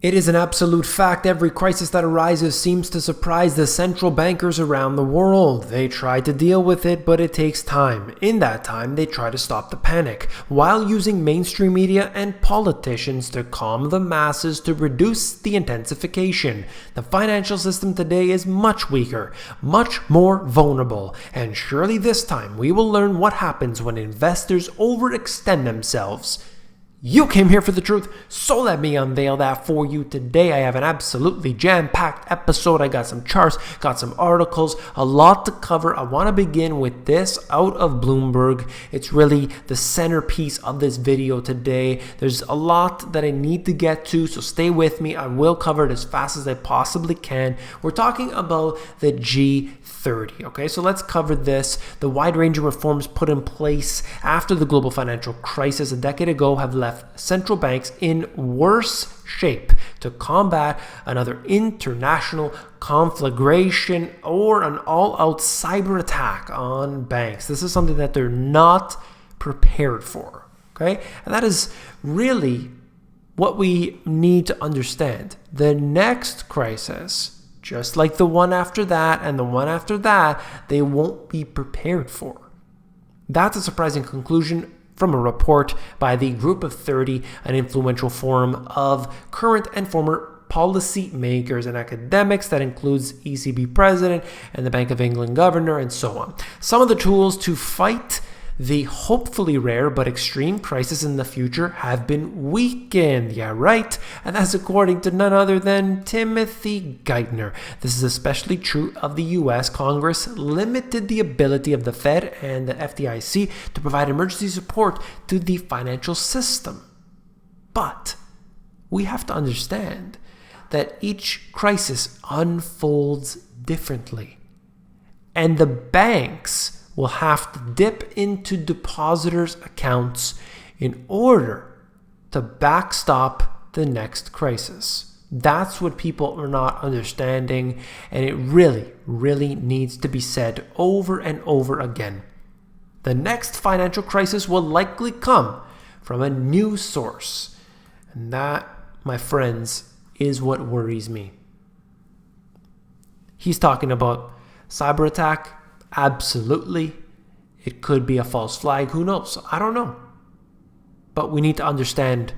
It is an absolute fact. Every crisis that arises seems to surprise the central bankers around the world. They try to deal with it, but it takes time. In that time, they try to stop the panic, while using mainstream media and politicians to calm the masses to reduce the intensification. The financial system today is much weaker, much more vulnerable, and surely this time we will learn what happens when investors overextend themselves. You came here for the truth, so let me unveil that for you today. I have an absolutely jam-packed episode. I got some charts, got some articles, a lot to cover. I want to begin with this out of Bloomberg. It's really the centerpiece of this video today. There's a lot that I need to get to, so stay with me. I will cover it as fast as I possibly can. We're talking about the G30, okay? So let's cover this. The wide range of reforms put in place after the global financial crisis a decade ago have left central banks in worse shape to combat another international conflagration or an all-out cyber attack on banks. This is something that they're not prepared for, okay? And that is really what we need to understand. The next crisis, just like the one after that and the one after that, they won't be prepared for. That's a surprising conclusion from a report by the Group of 30, an influential forum of current and former policy makers and academics that includes ECB president and the Bank of England governor and so on. Some of the tools to fight the hopefully rare but extreme crisis in the future have been weakened. Yeah, right. And that's according to none other than Timothy Geithner. This is especially true of the US. Congress limited the ability of the Fed and the FDIC to provide emergency support to the financial system. But we have to understand that each crisis unfolds differently. And the banks will have to dip into depositors' accounts in order to backstop the next crisis. That's what people are not understanding, and it really, really needs to be said over and over again. The next financial crisis will likely come from a new source, and that, my friends, is what worries me. He's talking about cyber attack. Absolutely. It could be a false flag. Who knows? I don't know. But we need to understand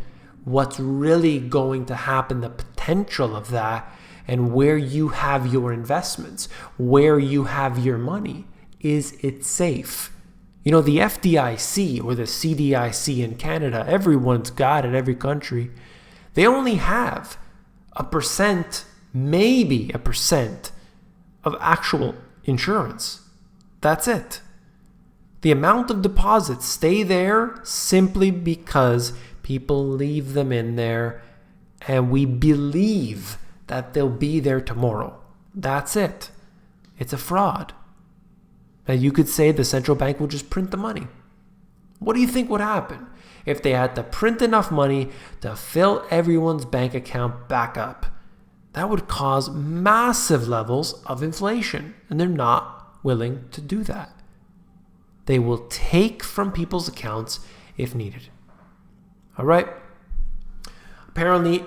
what's really going to happen, the potential of that, and where you have your investments, where you have your money. Is it safe? You know, the FDIC or the CDIC in Canada, everyone's got it, every country. They only have 1%, maybe 1% of actual insurance. That's it. The amount of deposits stay there simply because people leave them in there and we believe that they'll be there tomorrow. That's it. It's a fraud. Now you could say the central bank will just print the money. What do you think would happen if they had to print enough money to fill everyone's bank account back up? That would cause massive levels of inflation, and they're not willing to do that. They will take from people's accounts if needed. All right. Apparently,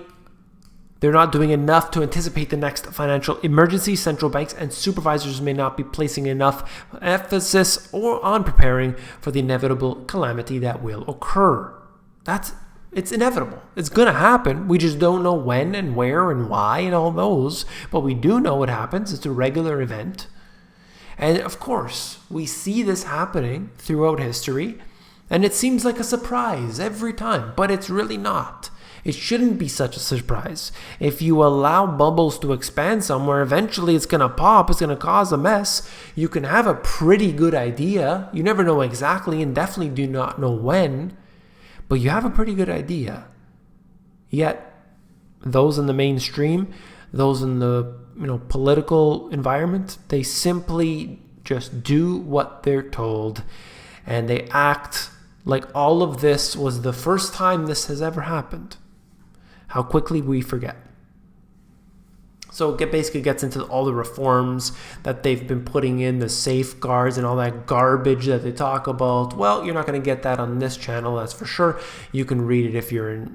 they're not doing enough to anticipate the next financial emergency. Central banks and supervisors may not be placing enough emphasis on preparing for the inevitable calamity that will occur. It's inevitable. It's going to happen. We just don't know when and where and why and all those. But we do know what happens. It's a regular event. And of course, we see this happening throughout history, and it seems like a surprise every time, but it's really not. It shouldn't be such a surprise. If you allow bubbles to expand somewhere, eventually it's going to pop, it's going to cause a mess. You can have a pretty good idea. You never know exactly and definitely do not know when, but you have a pretty good idea. Yet, those in the mainstream, those in the political environment, they simply just do what they're told, and they act like all of this was the first time this has ever happened. How quickly we forget. So it basically gets into all the reforms that they've been putting in, the safeguards and all that garbage that they talk about. Well, you're not going to get that on this channel, that's for sure. You can read it if you're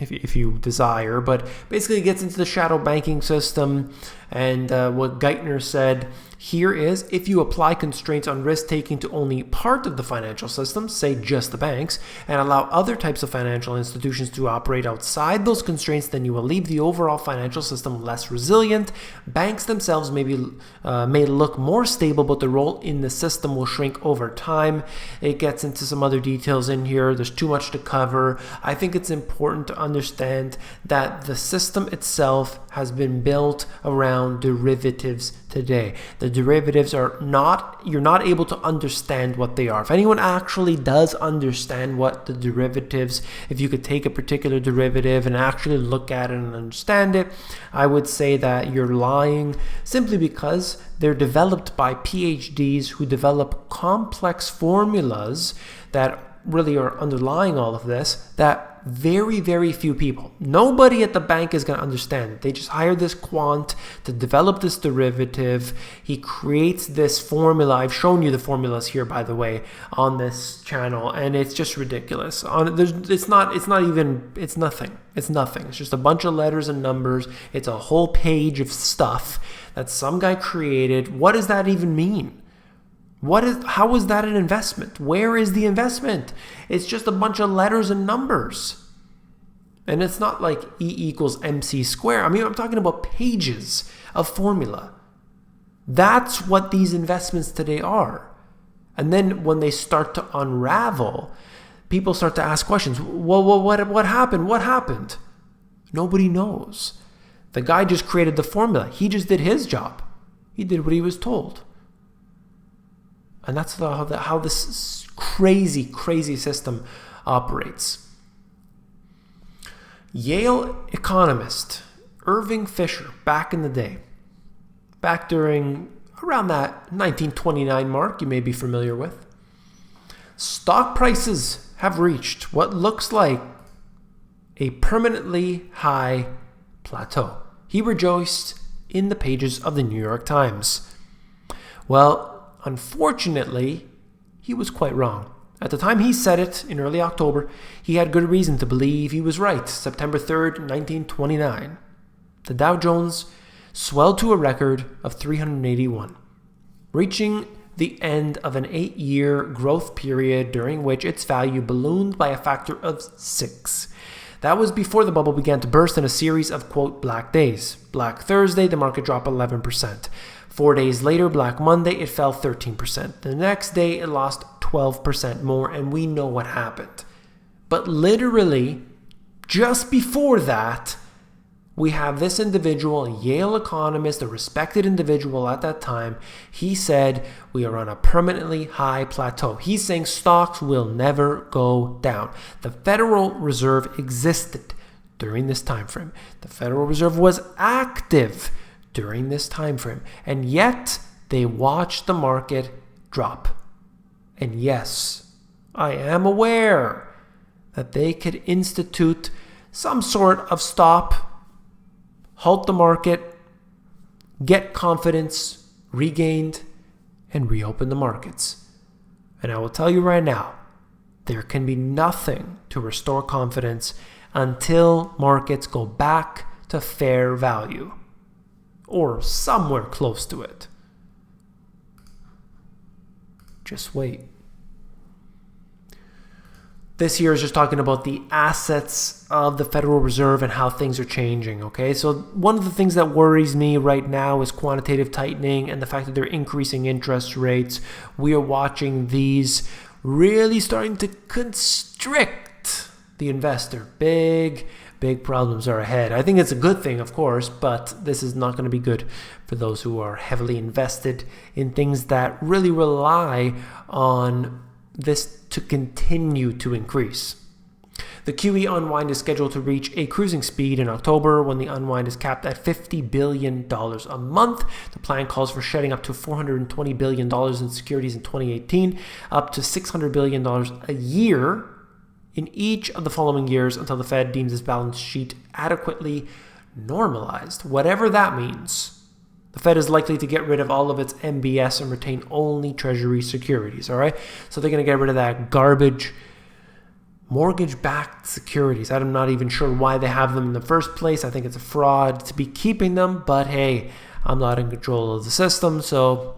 if you desire, but basically it gets into the shadow banking system. And what Geithner said here is, if you apply constraints on risk-taking to only part of the financial system, say just the banks, and allow other types of financial institutions to operate outside those constraints, then you will leave the overall financial system less resilient. Banks themselves may look more stable, but the role in the system will shrink over time. It gets into some other details in here. There's too much to cover. I think it's important to understand that the system itself has been built around derivatives today. The derivatives you're not able to understand what they are. If anyone actually does understand what the derivatives, if you could take a particular derivative and actually look at it and understand it, I would say that you're lying, simply because they're developed by PhDs who develop complex formulas that really are underlying all of this, that very, very few people, nobody at the bank is going to understand. They just hired this quant to develop this derivative. He creates this formula. I've shown you the formulas here, by the way, on this channel, and it's just ridiculous. It's nothing. It's just a bunch of letters and numbers. It's a whole page of stuff that some guy created. What does that even mean? How is that an investment? Where is the investment? It's just a bunch of letters and numbers. And it's not like E equals MC squared. I mean, I'm talking about pages of formula. That's what these investments today are. And then when they start to unravel, people start to ask questions. Well, what happened? What happened? Nobody knows. The guy just created the formula. He just did his job. He did what he was told. And that's how this crazy, crazy system operates. Yale economist Irving Fisher, back in the day, back during around that 1929 mark, you may be familiar with, stock prices have reached what looks like a permanently high plateau. He rejoiced in the pages of the New York Times. Well, unfortunately, he was quite wrong. At the time he said it, in early October, he had good reason to believe he was right. September 3rd, 1929. The Dow Jones swelled to a record of 381, reaching the end of an 8-year growth period during which its value ballooned by a factor of 6. That was before the bubble began to burst in a series of, quote, black days. Black Thursday, the market dropped 11%. 4 days later, Black Monday, it fell 13%. The next day, it lost 12% more, and we know what happened. But literally, just before that, we have this individual, a Yale economist, a respected individual at that time. He said, we are on a permanently high plateau. He's saying stocks will never go down. The Federal Reserve existed during this time frame. The Federal Reserve was active during this time frame, and yet they watched the market drop. And yes, I am aware that they could institute some sort of stop, halt the market, get confidence regained, and reopen the markets. And I will tell you right now, there can be nothing to restore confidence until markets go back to fair value, or somewhere close to it. Just wait. This here is just talking about the assets of the Federal Reserve and how things are changing, okay? So one of the things that worries me right now is quantitative tightening and the fact that they're increasing interest rates. We are watching these really starting to constrict the investor. Big problems are ahead. I think it's a good thing, of course, but this is not going to be good for those who are heavily invested in things that really rely on this to continue to increase. The QE unwind is scheduled to reach a cruising speed in October when the unwind is capped at $50 billion a month. The plan calls for shedding up to $420 billion in securities in 2018, up to $600 billion a year in each of the following years until the Fed deems its balance sheet adequately normalized, whatever that means. The Fed is likely to get rid of all of its MBS and retain only Treasury securities, all right? So they're going to get rid of that garbage mortgage-backed securities. I'm not even sure why they have them in the first place. I think it's a fraud to be keeping them, but hey, I'm not in control of the system, so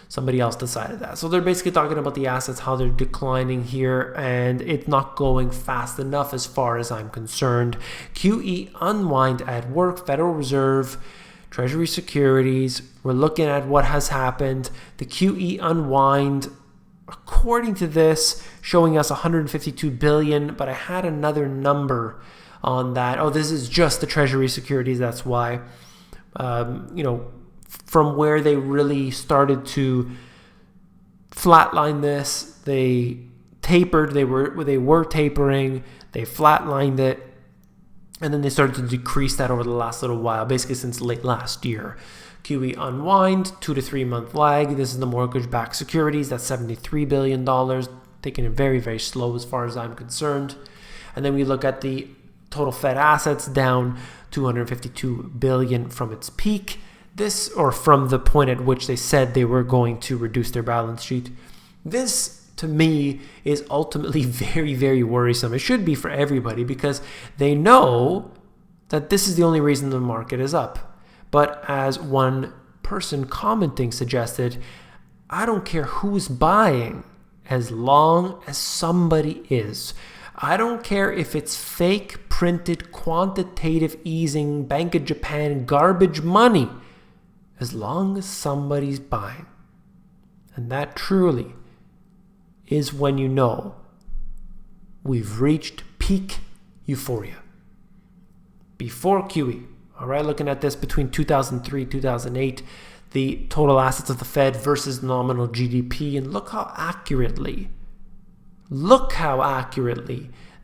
somebody else decided that. So they're basically talking about the assets, how they're declining here, and it's not going fast enough as far as I'm concerned. QE unwind at work, Federal Reserve, Treasury securities. We're looking at what has happened. The QE unwind, according to this, showing us 152 billion, but I had another number on that. Oh, this is just the Treasury securities. That's why, from where they really started to flatline this, they tapered. They were tapering. They flatlined it, and then they started to decrease that over the last little while, basically since late last year. QE unwind, 2 to 3 month lag. This is the mortgage-backed securities. That's $73 billion. Taking it very, very slow as far as I'm concerned. And then we look at the total Fed assets, down 252 billion from its peak. This, or from the point at which they said they were going to reduce their balance sheet. This, to me, is ultimately very, very worrisome. It should be for everybody, because they know that this is the only reason the market is up. But as one person commenting suggested, I don't care who's buying as long as somebody is. I don't care if it's fake printed quantitative easing, Bank of Japan garbage money, as long as somebody's buying. And that truly is when you know we've reached peak euphoria. Before QE. All right, looking at this between 2003, 2008, the total assets of the Fed versus nominal GDP, and look how accurately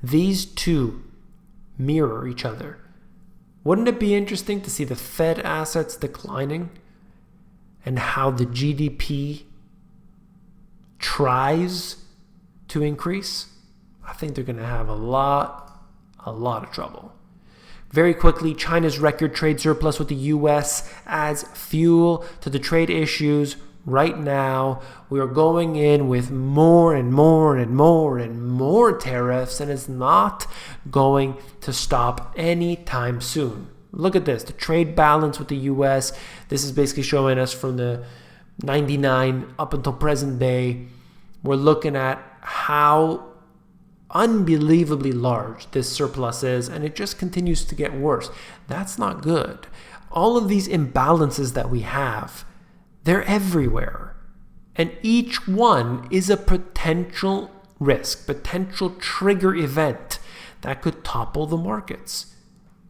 these two mirror each other. Wouldn't it be interesting to see the Fed assets declining and how the GDP tries to increase? I think they're going to have a lot of trouble. Very quickly, China's record trade surplus with the U.S. adds fuel to the trade issues. Right now, we are going in with more and more tariffs, and it's not going to stop anytime soon. Look at this, the trade balance with the U.S. This is basically showing us from the 99 up until present day. We're looking at how unbelievably large this surplus is, and it just continues to get worse. That's not good. All of these imbalances that we have, they're everywhere, and each one is a potential risk, potential trigger event that could topple the markets.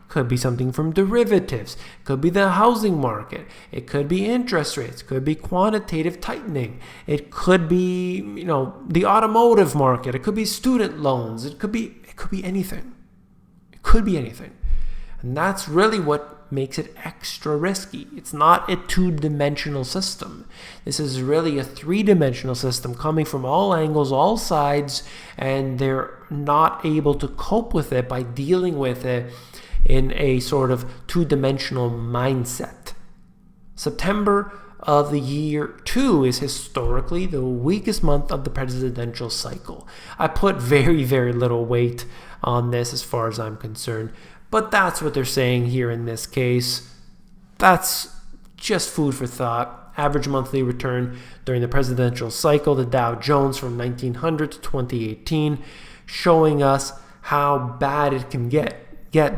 Could be something from derivatives, could be the housing market, it could be interest rates, could be quantitative tightening, it could be, the automotive market, it could be student loans, it could be anything. It could be anything. And that's really what makes it extra risky. It's not a two-dimensional system. This is really a three-dimensional system coming from all angles, all sides, and they're not able to cope with it by dealing with it in a sort of two-dimensional mindset. September of the year 2 is historically the weakest month of the presidential cycle. I put very, very little weight on this as far as I'm concerned, but that's what they're saying here in this case. That's just food for thought. Average monthly return during the presidential cycle, the Dow Jones from 1900 to 2018, showing us how bad it can get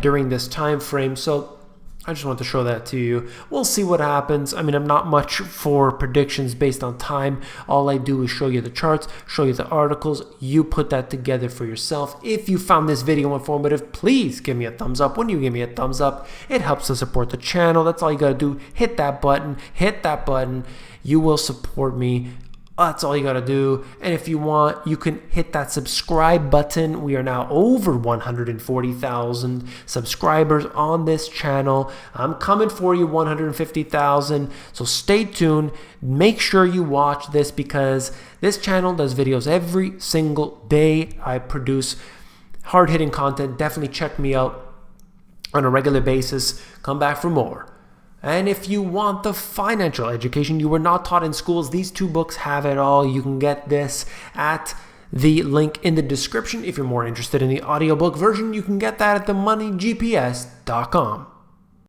during this time frame. So I just want to show that to you. We'll see what happens. I mean, I'm not much for predictions based on time. All I do is show you the charts, show you the articles. You put that together for yourself. If you found this video informative, please give me a thumbs up. When you give me a thumbs up, it helps to support the channel. That's all you gotta do. Hit that button. You will support me. That's all you got to do. And if you want, you can hit that subscribe button. We are now over 140,000 subscribers on this channel. I'm coming for you, 150,000. So stay tuned. Make sure you watch this, because this channel does videos every single day. I produce hard-hitting content. Definitely check me out on a regular basis. Come back for more. And if you want the financial education you were not taught in schools, these two books have it all. You can get this at the link in the description. If you're more interested in the audiobook version, you can get that at themoneygps.com.